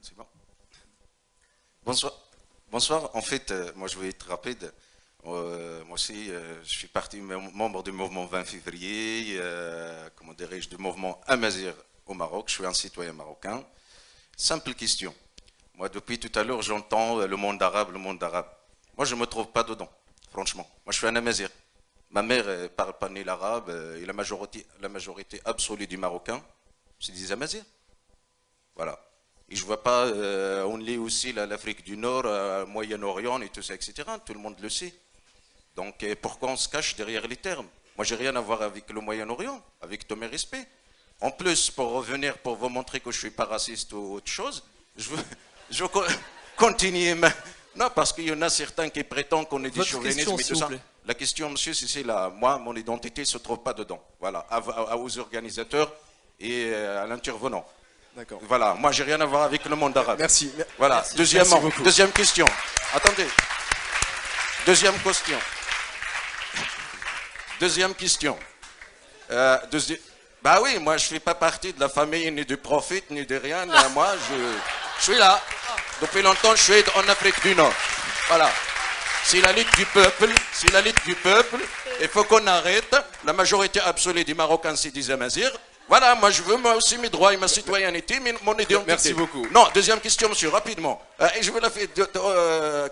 C'est bon. Bonsoir. Bonsoir. En fait, moi je vais être rapide. Moi aussi, je suis parti membre du mouvement 20 février, comment dirais-je, du mouvement Amazir au Maroc. Je suis un citoyen marocain. Simple question. Moi, depuis tout à l'heure, j'entends le monde arabe, le monde arabe. Moi, je ne me trouve pas dedans, franchement. Moi, je suis un Amazir. Ma mère ne parle pas ni l'arabe, et la majorité absolue du Marocain, c'est des Amazirs. Voilà. Et je ne vois pas, on lit aussi l'Afrique du Nord, Moyen-Orient et tout ça, etc. Tout le monde le sait. Donc pourquoi on se cache derrière les termes? Moi, j'ai rien à voir avec le Moyen-Orient, avec tous mes respects. En plus, pour revenir, pour vous montrer que je ne suis pas raciste ou autre chose, je continue. Non, parce qu'il y en a certains qui prétendent qu'on est des chauvinistes et tout ça. La question, monsieur, c'est là. Moi, mon identité ne se trouve pas dedans. Voilà, aux organisateurs et à l'intervenant. D'accord. Voilà, moi, j'ai rien à voir avec le monde arabe. Merci. Voilà, Merci. deuxièmement, Merci deuxième question. Attendez. Deuxième question. Deuxième question. Bah oui, moi, je ne fais pas partie de la famille ni du prophète, ni de rien. Moi, je suis là. Depuis longtemps, je suis en Afrique du Nord. Voilà. C'est la lutte du peuple. C'est la lutte du peuple. Il faut qu'on arrête. La majorité absolue des Marocains, c'est des Amazirs. Voilà, moi je veux moi aussi mes droits et ma citoyenneté, mon identité. Merci beaucoup. Non, deuxième question, monsieur, rapidement. Et je veux la faire,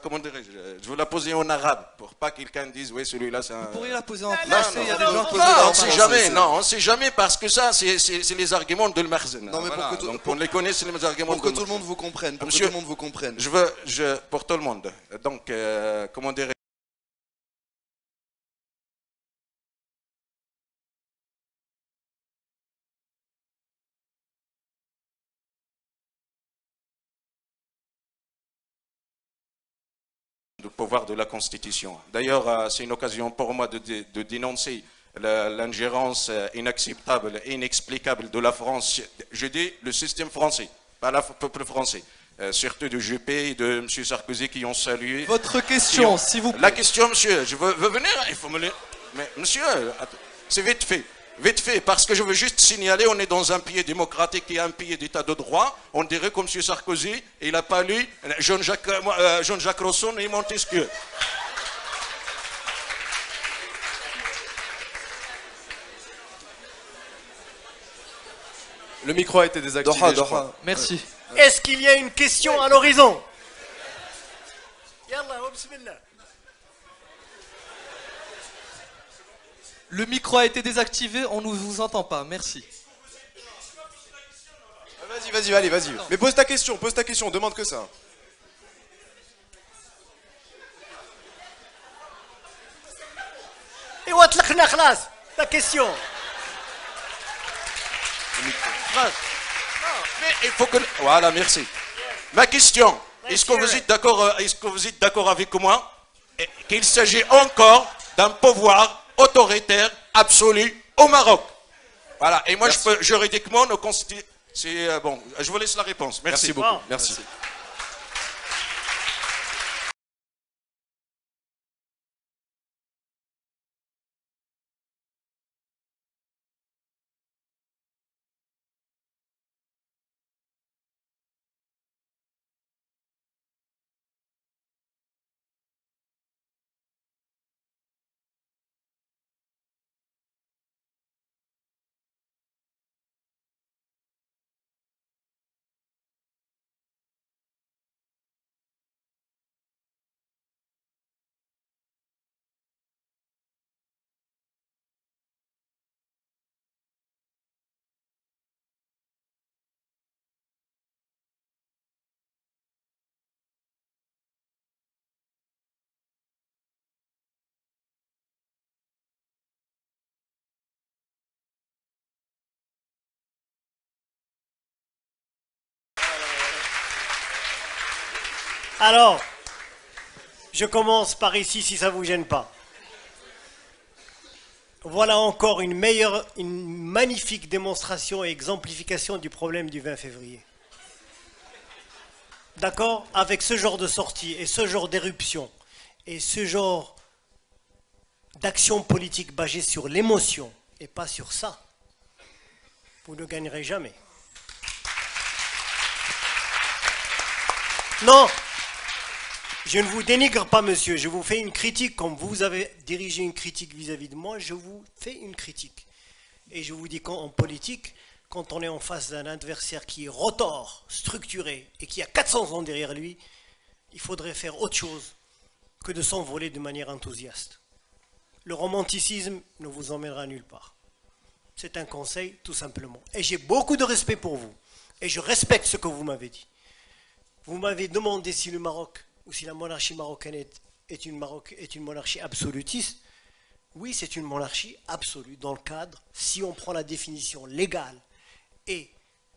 comment dirais-je, je veux la poser en arabe, pour pas que quelqu'un dise, oui, celui-là, c'est un... Vous pourriez la poser en français, il y a des gens qui posent Non, on ne sait jamais, non, on ne sait jamais, parce que ça, c'est les arguments de l'Marzen. Non, mais voilà, donc on les connaît, c'est les arguments pour que tout le monde vous comprenne. Pour monsieur, que tout le monde vous comprenne. Pour tout le monde, donc, comment dirais-je, du pouvoir de la Constitution. D'ailleurs, c'est une occasion pour moi de dénoncer l'ingérence inacceptable et inexplicable de la France. Je dis le système français, pas le peuple français. Surtout de Juppé et de M. Sarkozy qui ont salué. Votre question, s'il vous plaît. La question, monsieur, je veux venir, il faut me le... Mais monsieur, c'est vite fait. Vite fait, parce que je veux juste signaler, on est dans un pays démocratique et un pays d'état de droit. On dirait comme M. Sarkozy, il n'a pas lu Jean-Jacques Rousseau et Montesquieu. Le micro a été désactivé, je crois. Merci. Est-ce qu'il y a une question à l'horizon? Yallah, bismillah. Le micro a été désactivé, on ne vous entend pas. Merci. Vas-y, allez, vas-y. Mais pose ta question, on demande que ça. Et watlaqna khlas, ta question. Mais il faut que... Voilà, merci. Ma question, est-ce que vous êtes d'accord avec moi qu'il s'agit encore d'un pouvoir autoritaire absolu au Maroc? Voilà, et moi, juridiquement, nos constitutions... C'est bon, je vous laisse la réponse. Merci beaucoup. Merci. Alors, je commence par ici si ça ne vous gêne pas. Voilà encore une magnifique démonstration et exemplification du problème du 20 février. D'accord? Avec ce genre de sortie et ce genre d'éruption et ce genre d'action politique basée sur l'émotion et pas sur ça, vous ne gagnerez jamais. Non, je ne vous dénigre pas, monsieur. Je vous fais une critique. Comme vous avez dirigé une critique vis-à-vis de moi, je vous fais une critique. Et je vous dis qu'en politique, quand on est en face d'un adversaire qui est retors, structuré, et qui a 400 ans derrière lui, il faudrait faire autre chose que de s'envoler de manière enthousiaste. Le romanticisme ne vous emmènera nulle part. C'est un conseil, tout simplement. Et j'ai beaucoup de respect pour vous. Et je respecte ce que vous m'avez dit. Vous m'avez demandé si le Maroc, ou si la monarchie marocaine est une monarchie absolutiste. Oui, c'est une monarchie absolue dans le cadre, si on prend la définition légale et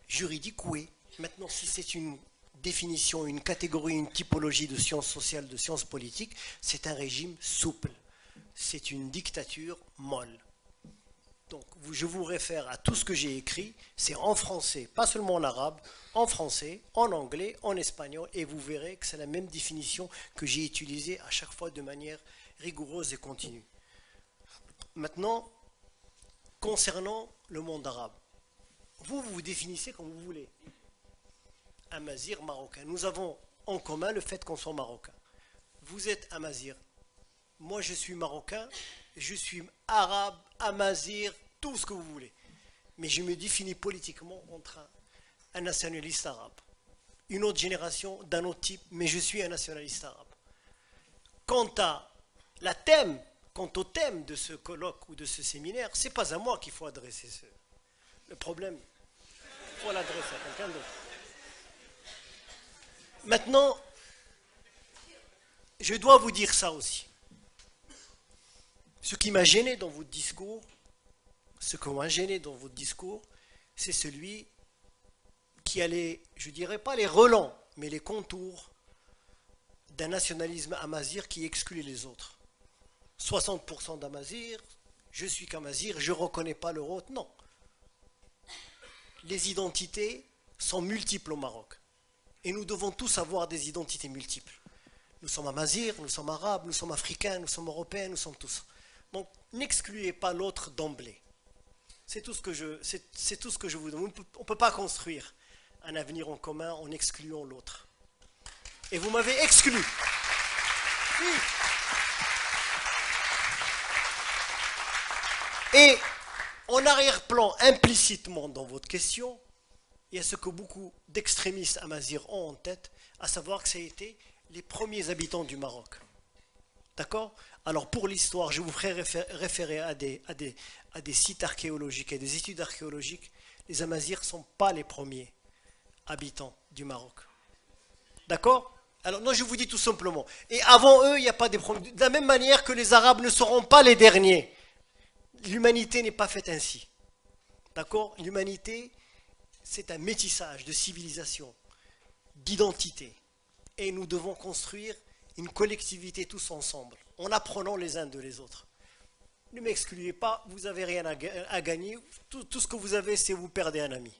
juridique, oui. Maintenant, si c'est une définition, une catégorie, une typologie de sciences sociales, de sciences politiques, c'est un régime souple. C'est une dictature molle. Donc, je vous réfère à tout ce que j'ai écrit, c'est en français, pas seulement en arabe, en français, en anglais, en espagnol, et vous verrez que c'est la même définition que j'ai utilisée à chaque fois de manière rigoureuse et continue. Maintenant, concernant le monde arabe, vous vous définissez comme vous voulez. Amazigh, marocain. Nous avons en commun le fait qu'on soit marocain. Vous êtes amazigh. Moi, je suis marocain, je suis arabe, amazigh, tout ce que vous voulez. Mais je me définis politiquement entre un nationaliste arabe. Une autre génération d'un autre type, mais je suis un nationaliste arabe. Quant au thème de ce colloque ou de ce séminaire, ce n'est pas à moi qu'il faut adresser le problème. Il faut l'adresser à quelqu'un d'autre. Maintenant, je dois vous dire ça aussi. Ce qui m'a gêné dans votre discours, c'est celui qui allait, je ne dirais pas les relents, mais les contours d'un nationalisme amazigh qui exclut les autres. 60% d'Amazigh, je suis qu'Amazigh, je ne reconnais pas le autre, non. Les identités sont multiples au Maroc. Et nous devons tous avoir des identités multiples. Nous sommes Amazirs, nous sommes Arabes, nous sommes Africains, nous sommes Européens, nous sommes tous. Donc n'excluez pas l'autre d'emblée. C'est tout ce que je vous demande. On ne peut pas construire un avenir en commun en excluant l'autre. Et vous m'avez exclu. Oui. Et en arrière-plan, implicitement dans votre question, il y a ce que beaucoup d'extrémistes amazirs ont en tête, à savoir que ça a été les premiers habitants du Maroc. D'accord? Alors pour l'histoire, je vous ferai référer à des sites archéologiques et des études archéologiques. Les Amazirs ne sont pas les premiers habitants du Maroc. D'accord? Alors non, je vous dis tout simplement. Et avant eux, il n'y a pas de problème. De la même manière que les Arabes ne seront pas les derniers. L'humanité n'est pas faite ainsi. D'accord? L'humanité, c'est un métissage de civilisation, d'identité. Et nous devons construire une collectivité tous ensemble, en apprenant les uns de les autres. Ne m'excluez pas, vous n'avez rien à gagner. Tout ce que vous avez, c'est vous perdez un ami.